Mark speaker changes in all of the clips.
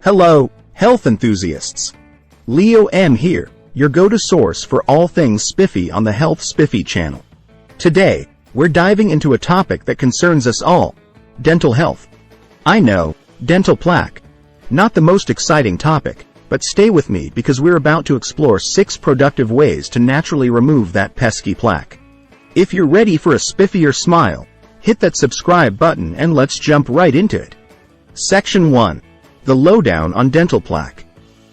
Speaker 1: Hello, health enthusiasts. Leo M here, your go-to source for all things spiffy on the Health Spiffy channel. Today, we're diving into a topic that concerns us all: dental health. I know, dental plaque. Not the most exciting topic, but stay with me because we're about to explore 6 productive ways to naturally remove that pesky plaque. If you're ready for a spiffier smile, hit that subscribe button and let's jump right into it. Section 1. The lowdown on dental plaque.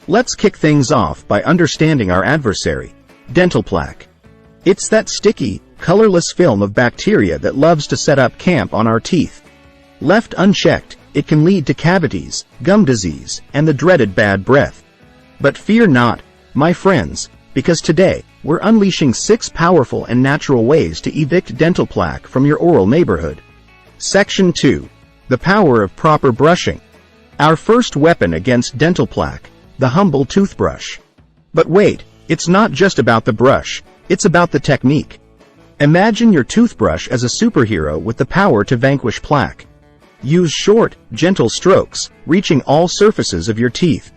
Speaker 1: Let's kick things off by understanding our adversary, dental plaque. It's that sticky, colorless film of bacteria that loves to set up camp on our teeth. Left unchecked, it can lead to cavities, gum disease, and the dreaded bad breath. But fear not, my friends, because today, we're unleashing 6 powerful and natural ways to evict dental plaque from your oral neighborhood. Section 2. The power of proper brushing. Our first weapon against dental plaque, the humble toothbrush. But wait, it's not just about the brush, it's about the technique. Imagine your toothbrush as a superhero with the power to vanquish plaque. Use short, gentle strokes, reaching all surfaces of your teeth.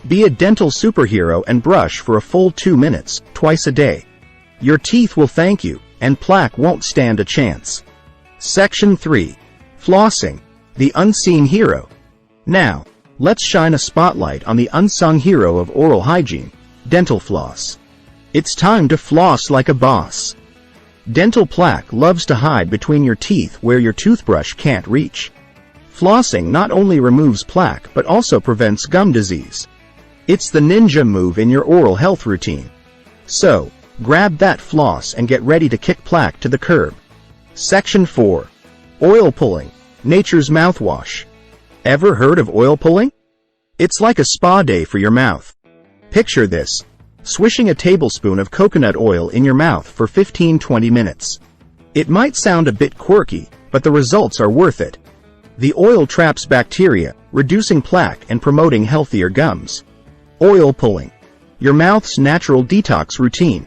Speaker 1: Be a dental superhero and brush for a full 2 minutes, twice a day. Your teeth will thank you, and plaque won't stand a chance. Section 3. Flossing, the unseen hero. Now, let's shine a spotlight on the unsung hero of oral hygiene, dental floss. It's time to floss like a boss. Dental plaque loves to hide between your teeth where your toothbrush can't reach. Flossing not only removes plaque but also prevents gum disease. It's the ninja move in your oral health routine. So, grab that floss and get ready to kick plaque to the curb. Section 4. Oil pulling, nature's mouthwash. Ever heard of oil pulling? It's like a spa day for your mouth. Picture this: swishing a tablespoon of coconut oil in your mouth for 15-20 minutes. It might sound a bit quirky, but the results are worth it. The oil traps bacteria, reducing plaque and promoting healthier gums. Oil pulling, your mouth's natural detox routine.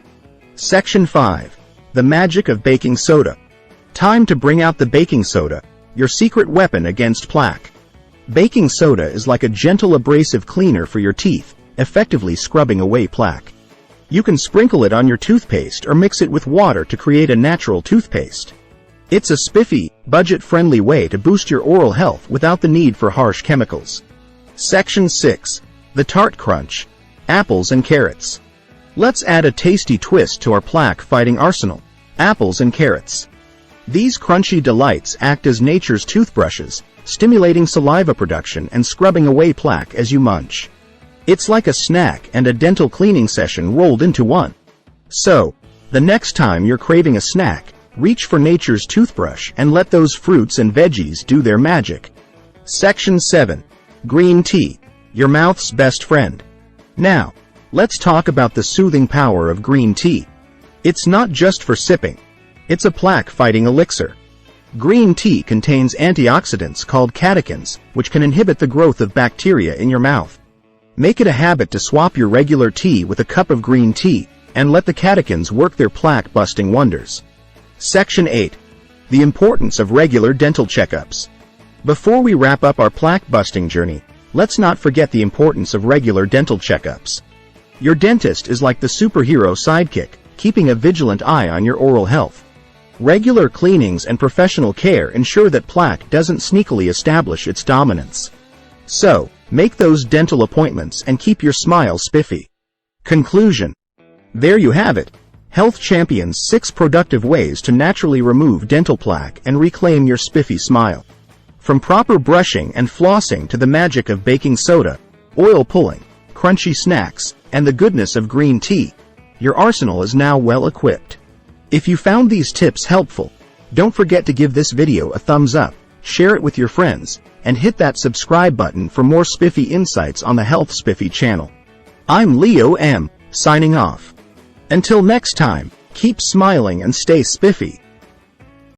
Speaker 1: Section 5. The magic of baking soda. Time to bring out the baking soda, your secret weapon against plaque. Baking soda is like a gentle abrasive cleaner for your teeth, effectively scrubbing away plaque. You can sprinkle it on your toothpaste or mix it with water to create a natural toothpaste. It's a spiffy, budget-friendly way to boost your oral health without the need for harsh chemicals. Section 6. The tart crunch, apples and carrots. Let's add a tasty twist to our plaque-fighting arsenal, apples and carrots. These crunchy delights act as nature's toothbrushes, stimulating saliva production and scrubbing away plaque as you munch. It's like a snack and a dental cleaning session rolled into one. So, the next time you're craving a snack, reach for nature's toothbrush and let those fruits and veggies do their magic. Section 7. Green tea, your mouth's best friend. Now, let's talk about the soothing power of green tea. It's not just for sipping. It's a plaque-fighting elixir. Green tea contains antioxidants called catechins, which can inhibit the growth of bacteria in your mouth. Make it a habit to swap your regular tea with a cup of green tea, and let the catechins work their plaque-busting wonders. Section 8. The importance of regular dental checkups. Before we wrap up our plaque-busting journey, let's not forget the importance of regular dental checkups. Your dentist is like the superhero sidekick, keeping a vigilant eye on your oral health. Regular cleanings and professional care ensure that plaque doesn't sneakily establish its dominance. So, make those dental appointments and keep your smile spiffy. Conclusion. There you have it. Health Champion's 6 productive ways to naturally remove dental plaque and reclaim your spiffy smile. From proper brushing and flossing to the magic of baking soda, oil pulling, crunchy snacks, and the goodness of green tea, your arsenal is now well equipped. If you found these tips helpful, don't forget to give this video a thumbs up, share it with your friends, and hit that subscribe button for more spiffy insights on the Health Spiffy channel. I'm Leo M, signing off. Until next time, keep smiling and stay spiffy.